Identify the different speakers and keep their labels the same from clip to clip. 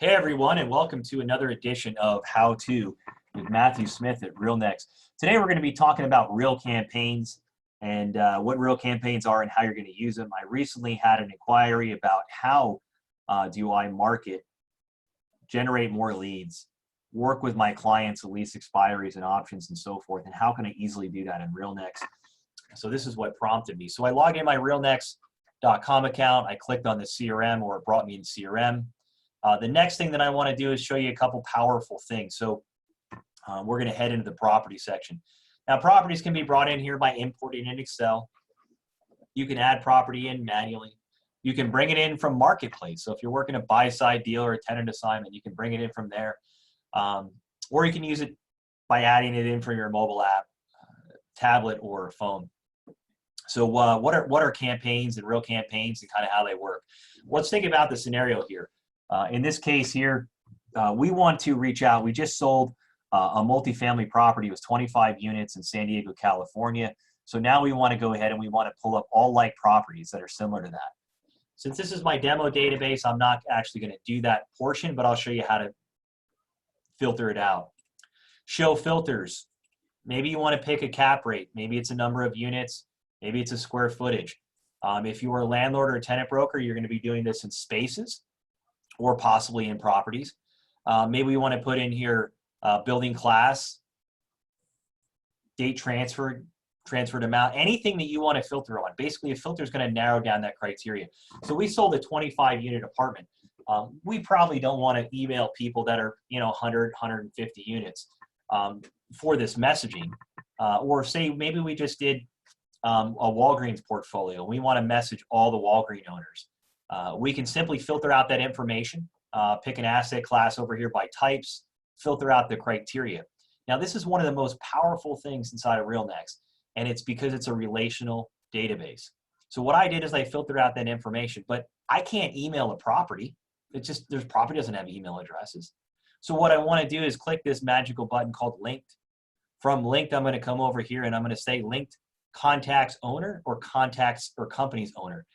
Speaker 1: Hey everyone, and welcome to another edition of How To with Matthew Smith at RealNext. Today we're going to be talking about real campaigns and what real campaigns are and how you're going to use them. I recently had an inquiry about how do I market, generate more leads, work with my clients, lease expiries and options and so forth, and how can I easily do that in RealNext. So this is what prompted me. So I logged in my realnext.com account. I clicked on the CRM, or it brought me in CRM. The next thing that I want to do is show you a couple powerful things. So we're going to head into the property section. Now, properties can be brought in here by importing in Excel. You can add property in manually. You can bring it in from Marketplace. So if you're working a buy-side deal or a tenant assignment, you can bring it in from there. Or you can use it by adding it in from your mobile app, tablet, or phone. So what are campaigns and real campaigns and kind of how they work? Let's think about the scenario here. In this case here, we want to reach out. We just sold a multifamily property. It was 25 units in San Diego, California. So now we want to go ahead and we want to pull up all like properties that are similar to that. Since this is my demo database, I'm not actually going to do that portion, but I'll show you how to filter it out. Show filters. Maybe you want to pick a cap rate. Maybe it's a number of units. Maybe it's a square footage. If you are a landlord or a tenant broker, you're going to be doing this in spaces, or possibly in properties. Maybe we want to put in here building class, date transferred amount, anything that you want to filter on. Basically, a filter is going to narrow down that criteria. So we sold a 25-unit apartment. We probably don't want to email people that are 100, 150 units for this messaging. Or say maybe we just did a Walgreens portfolio. We want to message all the Walgreens owners. We can simply filter out that information, pick an asset class over here by types, filter out the criteria. Now, this is one of the most powerful things inside of RealNext, and it's because it's a relational database. So what I did is I filtered out that information, but I can't email a property. There's property doesn't have email addresses. So what I want to do is click this magical button called linked. From linked, I'm going to come over here and I'm going to say linked contacts owner or contacts or company's owner.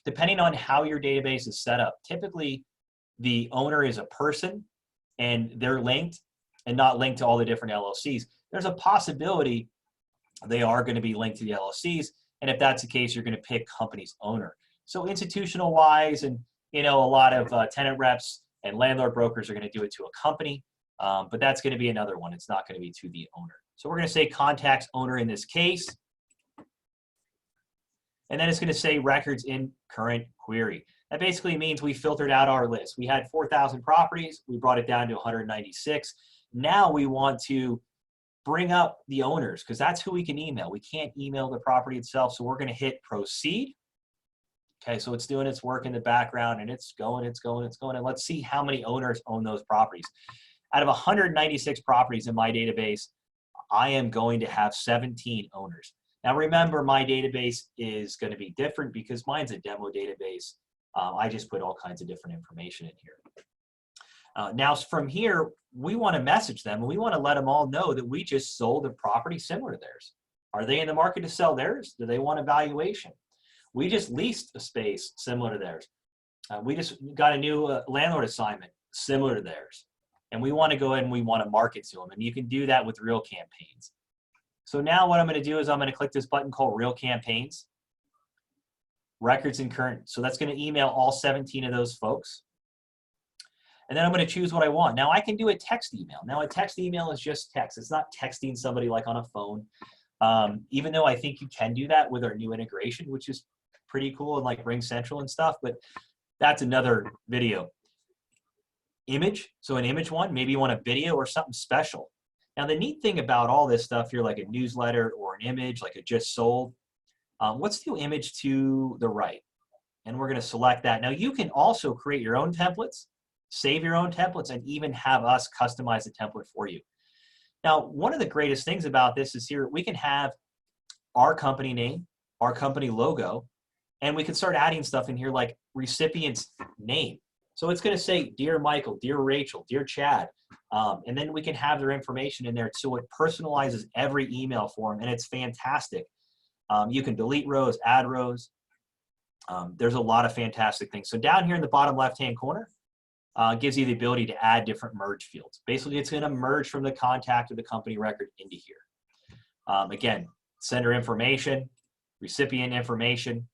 Speaker 1: Depending on how your database is set up, typically the owner is a person and they're linked and not linked to all the different LLCs. There's a possibility they are going to be linked to the LLCs. And if that's the case, you're going to pick company's owner. So institutional wise, and a lot of tenant reps and landlord brokers are going to do it to a company, but that's going to be another one. It's not going to be to the owner. So we're going to say contacts owner in this case. And then it's going to say records in current query. That basically means we filtered out our list. We had 4,000 properties. We brought it down to 196. Now we want to bring up the owners because that's who we can email. We can't email the property itself. So we're going to hit proceed. Okay, so it's doing its work in the background and it's going. And let's see how many owners own those properties. Out of 196 properties in my database, I am going to have 17 owners. Now remember, my database is going to be different because mine's a demo database. I just put all kinds of different information in here. Now from here, we want to message them and we want to let them all know that we just sold a property similar to theirs. Are they in the market to sell theirs? Do they want a valuation? We just leased a space similar to theirs. We just got a new landlord assignment similar to theirs. And we want to go ahead and we want to market to them. And you can do that with real campaigns. So now what I'm going to do is I'm going to click this button called Real Campaigns, Records and Current. So that's going to email all 17 of those folks. And then I'm going to choose what I want. Now I can do a text email. Now a text email is just text. It's not texting somebody like on a phone. Even though I think you can do that with our new integration, which is pretty cool and like Ring Central and stuff, but that's another video. Image, so an image one, maybe you want a video or something special. Now, the neat thing about all this stuff here, like a newsletter or an image, like it just sold, let's do image to the right. And we're going to select that. Now, you can also create your own templates, save your own templates, and even have us customize the template for you. Now, one of the greatest things about this is here, we can have our company name, our company logo, and we can start adding stuff in here like recipient's name. So it's going to say, Dear Michael, Dear Rachel, Dear Chad. And then we can have their information in there so it personalizes every email for them, and it's fantastic. You can delete rows, add rows. There's a lot of fantastic things. So down here in the bottom left-hand corner, gives you the ability to add different merge fields. Basically, it's going to merge from the contact of the company record into here. Again, sender information, recipient information,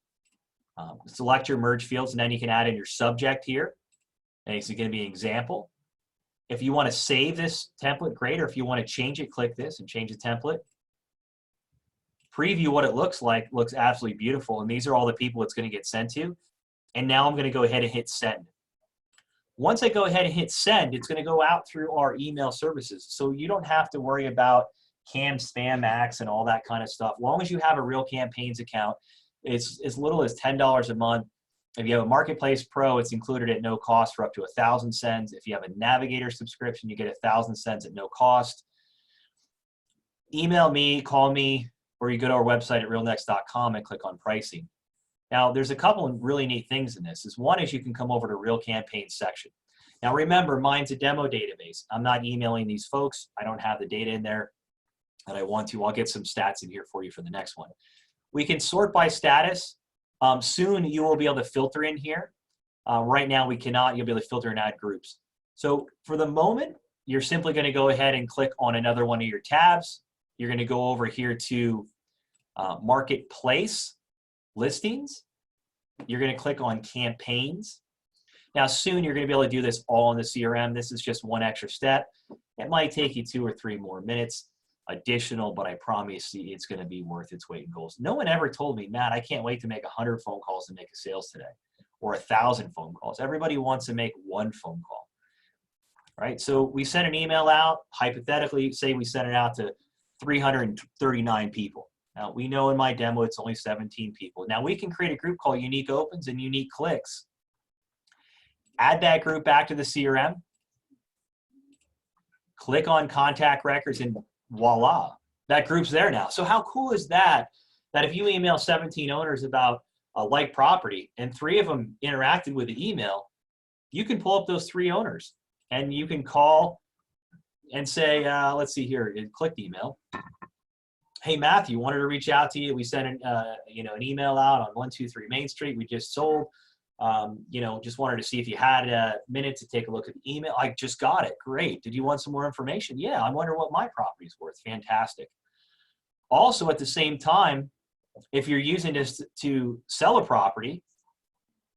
Speaker 1: select your merge fields, and then you can add in your subject here. And it's going to be an example. If you want to save this template, great. Or if you want to change it, click this and change the template. Preview what it looks like. Looks absolutely beautiful. And these are all the people it's going to get sent to. And now I'm going to go ahead and hit send. Once I go ahead and hit send, it's going to go out through our email services. So you don't have to worry about Cam Spam Max and all that kind of stuff. As long as you have a RealCampaigns account, it's as little as $10 a month. If you have a Marketplace Pro, it's included at no cost for up to 1,000 cents. If you have a Navigator subscription, you get 1,000 cents at no cost. Email me, call me, or you go to our website at realnext.com and click on pricing. Now, there's a couple of really neat things in this. One is you can come over to RealCampaigns section. Now, remember, mine's a demo database. I'm not emailing these folks. I don't have the data in there that I want to. I'll get some stats in here for you for the next one. We can sort by status. Soon, you will be able to filter in here. Right now, we cannot. You'll be able to filter and add groups. So for the moment, you're simply going to go ahead and click on another one of your tabs. You're going to go over here to Marketplace Listings. You're going to click on Campaigns. Now, soon you're going to be able to do this all in the CRM. This is just one extra step. It might take you 2 or 3 more minutes additional, but I promise you it's going to be worth its weight in gold. No one ever told me, Matt, I can't wait to make 100 phone calls to make a sales today, or 1,000 phone calls. Everybody wants to make 1 phone call, right? So we send an email out. Hypothetically, say we send it out to 339 people. Now, we know in my demo it's only 17 people. Now, we can create a group called Unique Opens and Unique Clicks. Add that group back to the CRM. Click on Contact Records, and voila, that group's there now. So how cool is that, that if you email 17 owners about a like property and 3 of them interacted with the email, you can pull up those 3 owners and you can call and say, let's see here, click email. Hey, Matthew, wanted to reach out to you. We sent an email out on 123 Main Street. We just sold. Just wanted to see if you had a minute to take a look at the email. I just got it. Great. Did you want some more information? Yeah, I wonder what my property is worth. Fantastic. Also, at the same time, if you're using this to sell a property,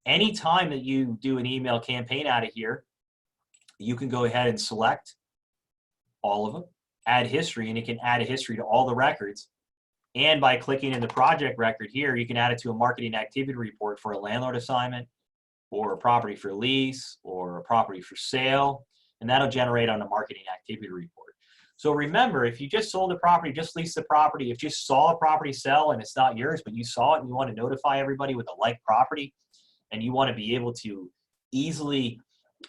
Speaker 1: anytime that you do an email campaign out of here, you can go ahead and select all of them, add history, and it can add a history to all the records. And by clicking in the project record here, you can add it to a marketing activity report for a landlord assignment, or a property for lease, or a property for sale, and that'll generate on a marketing activity report. So remember, if you just sold a property, just leased the property, if you just saw a property sell and it's not yours, but you saw it and you want to notify everybody with a like property, and you want to be able to easily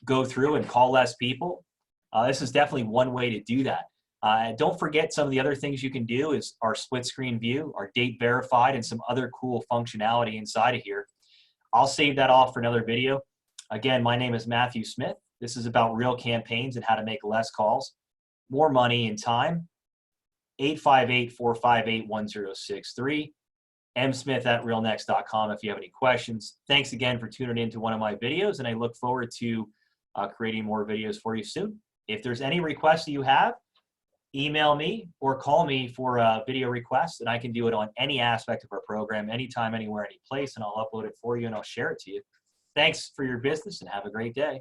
Speaker 1: go through and call less people, this is definitely one way to do that. Don't forget, some of the other things you can do is our split screen view, our date verified, and some other cool functionality inside of here. I'll save that off for another video. Again, my name is Matthew Smith. This is about RealCampaigns and how to make less calls, more money and time. 858-458-1063. msmith@realnext.com if you have any questions. Thanks again for tuning in to one of my videos, and I look forward to creating more videos for you soon. If there's any requests that you have, email me or call me for a video request, and I can do it on any aspect of our program, anytime, anywhere, any place, and I'll upload it for you and I'll share it to you. Thanks for your business and have a great day.